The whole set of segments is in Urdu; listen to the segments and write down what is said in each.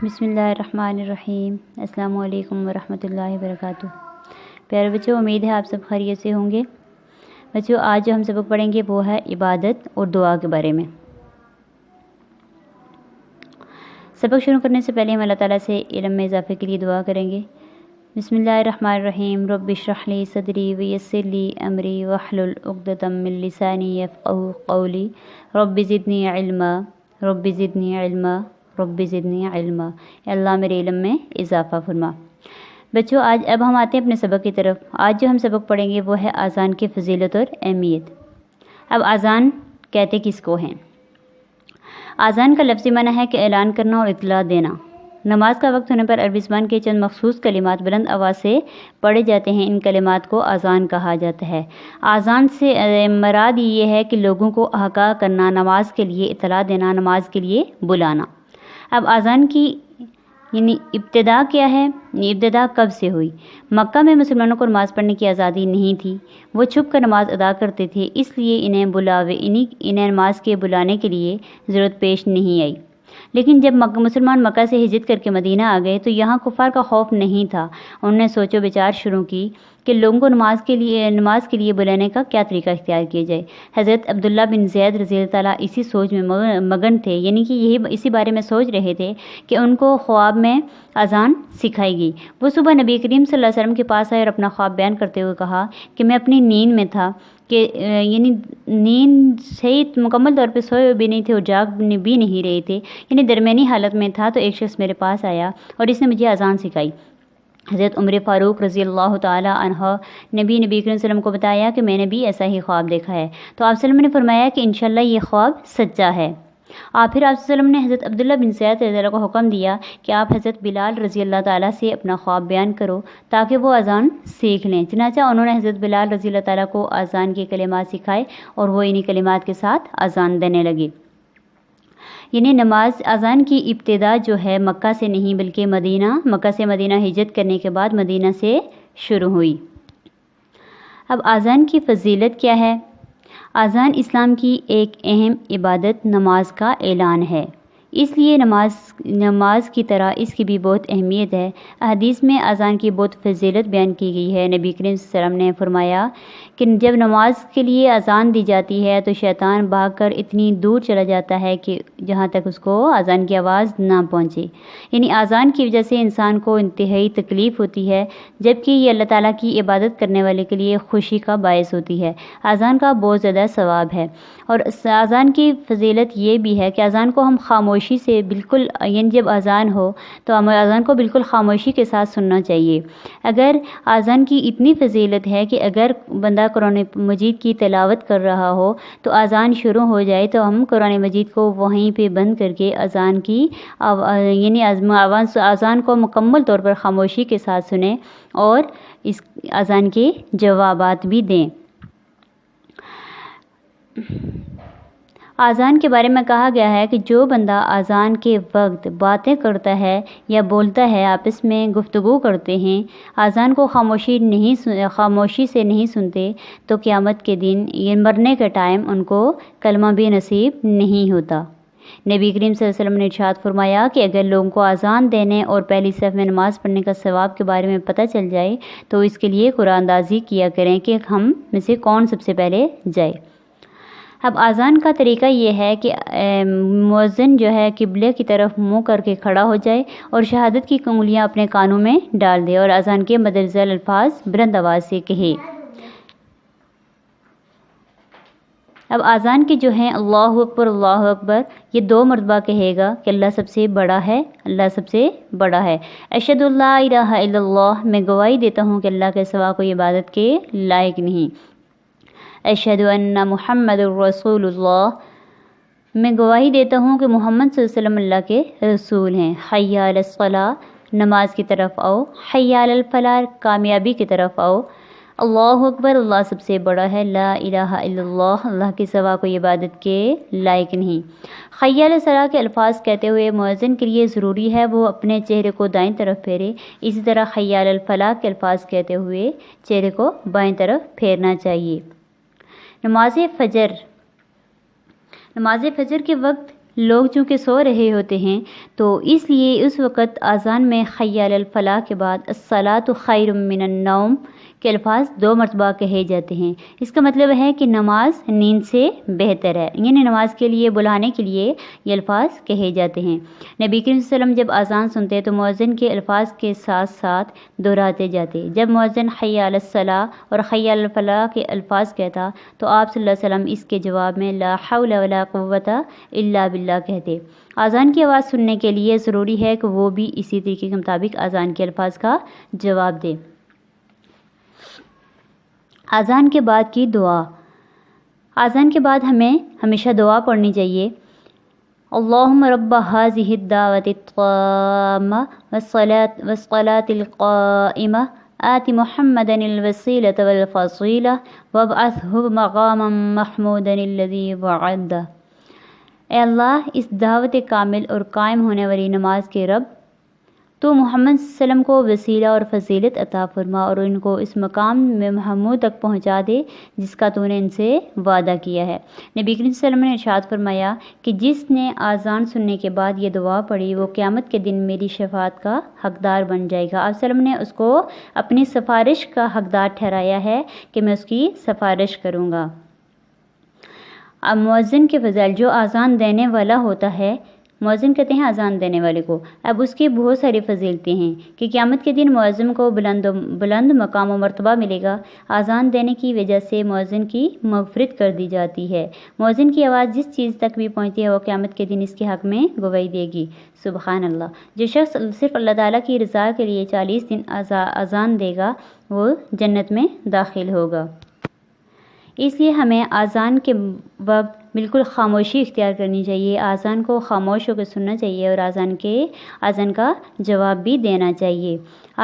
بسم اللہ الرحمن الرحیم۔ السلام علیکم ورحمۃ اللہ وبرکاتہ۔ پیارے بچوں، امید ہے آپ سب خیریت سے ہوں گے۔ بچوں، آج جو ہم سبق پڑھیں گے وہ ہے عبادت اور دعا کے بارے میں۔ سبق شروع کرنے سے پہلے ہم اللہ تعالیٰ سے علم میں اضافے کے لیے دعا کریں گے۔ بسم اللہ الرحمن الرحیم۔ رب اشرح لی صدری ویسر لی امری واحلل عقدۃ من لسانی یفقہوا قولی رب زدنی علما رب زدنی علما رب زدنی علما۔ اے اللہ میرے علم میں اضافہ فرما۔ بچوں، اب ہم آتے ہیں اپنے سبق کی طرف۔ آج جو ہم سبق پڑھیں گے وہ ہے اذان کی فضیلت اور اہمیت۔ اب اذان کہتے کس کو ہیں؟ اذان کا لفظی معنی ہے کہ اعلان کرنا اور اطلاع دینا۔ نماز کا وقت ہونے پر عربی زبان کے چند مخصوص کلمات بلند آواز سے پڑھے جاتے ہیں۔ ان کلمات کو اذان کہا جاتا ہے۔ اذان سے مراد یہ ہے کہ لوگوں کو آگاہ کرنا، نماز کے لیے اطلاع دینا، نماز کے لیے بلانا۔ اب اذان کی ابتدا کیا ہے؟ ابتدا کب سے ہوئی؟ مکہ میں مسلمانوں کو نماز پڑھنے کی آزادی نہیں تھی۔ وہ چھپ کر نماز ادا کرتے تھے، اس لیے انہیں نماز کے بلانے کے لیے ضرورت پیش نہیں آئی۔ لیکن جب مسلمان مکہ سے ہجرت کر کے مدینہ آ گئے تو یہاں کفار کا خوف نہیں تھا۔ انہوں نے سوچ و بچار شروع کی کہ لوگوں کو نماز کے لیے بلانے کا کیا طریقہ اختیار کیا جائے۔ حضرت عبداللہ بن زید رضی اللہ تعالیٰ اسی سوچ میں مگن تھے، یعنی کہ اسی بارے میں سوچ رہے تھے کہ ان کو خواب میں اذان سکھائی گئی۔ وہ صبح نبی کریم صلی اللہ علیہ وسلم کے پاس آئے اور اپنا خواب بیان کرتے ہوئے کہا کہ میں اپنی نیند میں تھا، کہ یعنی نیند صحیح مکمل طور پہ سوئے ہوئے بھی نہیں تھے اور جاگ بھی نہیں رہے تھے، یعنی درمیانی حالت میں تھا، تو ایک شخص میرے پاس آیا اور اس نے مجھے اذان سکھائی۔ حضرت عمر فاروق رضی اللہ تعالی عنہ نبی کریم صلی اللہ علیہ وسلم کو بتایا کہ میں نے بھی ایسا ہی خواب دیکھا ہے، تو آپ صلی اللہ علیہ وسلم نے فرمایا کہ انشاءاللہ یہ خواب سچا ہے۔ پھر آپ صلی اللہ علیہ وسلم نے حضرت عبداللہ بن زید رضی اللہ کو حکم دیا کہ آپ حضرت بلال رضی اللہ تعالیٰ سے اپنا خواب بیان کرو تاکہ وہ اذان سیکھ لیں۔ چنانچہ انہوں نے حضرت بلال رضی اللہ تعالیٰ کو اذان کے کلمات سکھائے اور وہ انہی کلمات کے ساتھ اذان دینے لگے۔ یعنی نماز اذان کی ابتدا جو ہے مکہ سے نہیں بلکہ مکہ سے مدینہ ہجرت کرنے کے بعد مدینہ سے شروع ہوئی۔ اب اذان کی فضیلت کیا ہے؟ اذان اسلام کی ایک اہم عبادت نماز کا اعلان ہے، اس لیے نماز کی طرح اس کی بھی بہت اہمیت ہے۔ حدیث میں اذان کی بہت فضیلت بیان کی گئی ہے۔ نبی کریم صلی اللہ علیہ وسلم نے فرمایا کہ جب نماز کے لیے اذان دی جاتی ہے تو شیطان بھاگ کر اتنی دور چلا جاتا ہے کہ جہاں تک اس کو اذان کی آواز نہ پہنچے۔ یعنی اذان کی وجہ سے انسان کو انتہائی تکلیف ہوتی ہے، جبکہ یہ اللہ تعالیٰ کی عبادت کرنے والے کے لیے خوشی کا باعث ہوتی ہے۔ اذان کا بہت زیادہ ثواب ہے، اور اذان کی فضیلت یہ بھی ہے کہ اذان کو ہم خاموشی سے بالکل، یعنی جب اذان ہو تو ہمیں اذان کو بالکل خاموشی کے ساتھ سننا چاہیے۔ اگر اذان کی اتنی فضیلت ہے کہ اگر بندہ قرآن مجید کی تلاوت کر رہا ہو تو اذان شروع ہو جائے تو ہم قرآن مجید کو وہیں پہ بند کر کے اذان کو مکمل طور پر خاموشی کے ساتھ سنیں اور اس اذان کے جوابات بھی دیں۔ اذان کے بارے میں کہا گیا ہے کہ جو بندہ اذان کے وقت باتیں کرتا ہے یا بولتا ہے، آپس میں گفتگو کرتے ہیں، اذان کو خاموشی سے نہیں سنتے تو قیامت کے دن یہ مرنے کے ٹائم ان کو کلمہ بھی نصیب نہیں ہوتا۔ نبی کریم صلی اللہ علیہ وسلم نے ارشاد فرمایا کہ اگر لوگوں کو اذان دینے اور پہلی صف میں نماز پڑھنے کا ثواب کے بارے میں پتہ چل جائے تو اس کے لیے قرآن اندازی کیا کریں کہ ہم میں سے کون سب سے پہلے جائے۔ اب اذان کا طریقہ یہ ہے کہ مؤذن جو ہے قبلے کی طرف منہ کر کے کھڑا ہو جائے اور شہادت کی انگلیاں اپنے کانوں میں ڈال دے اور اذان کے مندرجہ الفاظ بلند آواز سے کہے۔ اب اذان کے جو ہیں اللہ اکبر یہ 2 مرتبہ کہے گا کہ اللہ سب سے بڑا ہے، اللہ سب سے بڑا ہے۔ اشہد اللہ الہ الا اللہ، میں گواہی دیتا ہوں کہ اللہ کے سوا کوئی عبادت کے لائق نہیں۔ اشہد ان محمد الرسول اللہ، میں گواہی دیتا ہوں کہ محمد صلی اللہ علیہ وسلم اللہ کے رسول ہیں۔ حی علی الصلاۃ، نماز کی طرف آؤ۔ حی علی الفلاح، کامیابی کی طرف آؤ۔ اللہ اکبر، اللہ سب سے بڑا ہے۔ لا الہ الا اللہ، اللہ کے سوا کوئی عبادت کے لائق نہیں۔ حی علی الصلاۃ کے الفاظ کہتے ہوئے مؤذن کے لیے ضروری ہے وہ اپنے چہرے کو دائیں طرف پھیرے، اسی طرح حی علی الفلاح کے الفاظ کہتے ہوئے چہرے کو بائیں طرف پھیرنا چاہیے۔ نماز فجر کے وقت لوگ چونکہ سو رہے ہوتے ہیں تو اس لیے اس وقت اذان میں حی علی الفلاح کے بعد الصلاۃ خیر من النوم کے الفاظ 2 مرتبہ کہے جاتے ہیں۔ اس کا مطلب ہے کہ نماز نیند سے بہتر ہے، یعنی نماز کے لیے بلانے کے لیے یہ الفاظ کہے جاتے ہیں۔ نبی کریم صلی اللہ علیہ وسلم جب اذان سنتے تو مؤذن کے الفاظ کے ساتھ ساتھ دہراتے جاتے۔ جب مؤذن حی علی الصلاۃ اور حی علی الفلاح کے الفاظ کہتا تو آپ صلی اللہ علیہ وسلم اس کے جواب میں لا حول ولا قوت الا باللہ کہتے۔ اذان کی آواز سننے کے لیے ضروری ہے کہ وہ بھی اسی طریقے کے مطابق اذان کے الفاظ کا جواب دے۔ اذان کے بعد کی دعا۔ اذان کے بعد ہمیں ہمیشہ دعا پڑھنی چاہیے۔ اللہم رب هذه الدعوة التامة والصلاة القائمة آت محمدا الوسیلة والفضیلة وابعثه مقاما محمودا الذی وعدہ۔ اے اللہ، اس دعوت کامل اور قائم ہونے والی نماز کے رب، تو محمد صلی اللہ علیہ وسلم کو وسیلہ اور فضیلت عطا فرما اور ان کو اس مقام میں محمود تک پہنچا دے جس کا تو نے ان سے وعدہ کیا ہے۔ نبی کریم صلی اللہ علیہ وسلم نے ارشاد فرمایا کہ جس نے اذان سننے کے بعد یہ دعا پڑھی وہ قیامت کے دن میری شفاعت کا حقدار بن جائے گا۔ آپ صلی اللہ علیہ وسلم نے اس کو اپنی سفارش کا حقدار ٹھہرایا ہے کہ میں اس کی سفارش کروں گا۔ اب مؤذن کے فضائل، جو اذان دینے والا ہوتا ہے، مؤذن کہتے ہیں اذان دینے والے کو، اب اس کی بہت ساری فضیلتیں ہیں کہ قیامت کے دن مؤذن کو بلند مقام و مرتبہ ملے گا۔ اذان دینے کی وجہ سے مؤذن کی مغفرت کر دی جاتی ہے۔ مؤذن کی آواز جس چیز تک بھی پہنچتی ہے وہ قیامت کے دن اس کے حق میں گواہی دے گی۔ سبحان اللہ۔ جو شخص صرف اللہ تعالیٰ کی رضا کے لیے 40 دن اذان دے گا وہ جنت میں داخل ہوگا۔ اس لیے ہمیں اذان کے وقت بالکل خاموشی اختیار کرنی چاہیے، اذان کو خاموش ہو کے سننا چاہیے اور اذان کا جواب بھی دینا چاہیے۔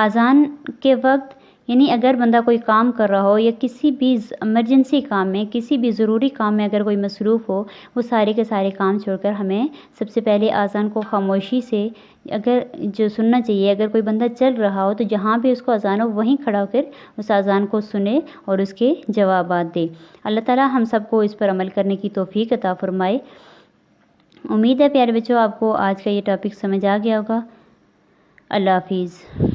اذان کے وقت یعنی اگر بندہ کوئی کام کر رہا ہو یا کسی بھی ایمرجنسی کام میں، کسی بھی ضروری کام میں اگر کوئی مصروف ہو، وہ سارے کے سارے کام چھوڑ کر ہمیں سب سے پہلے اذان کو خاموشی سے جو سننا چاہیے۔ اگر کوئی بندہ چل رہا ہو تو جہاں بھی اس کو اذان ہو وہیں کھڑا ہو کر اس اذان کو سنے اور اس کے جوابات دے۔ اللہ تعالیٰ ہم سب کو اس پر عمل کرنے کی توفیق عطا فرمائے۔ امید ہے پیارے بچوں آپ کو آج کا یہ ٹاپک سمجھ آ گیا ہوگا۔ اللہ حافظ۔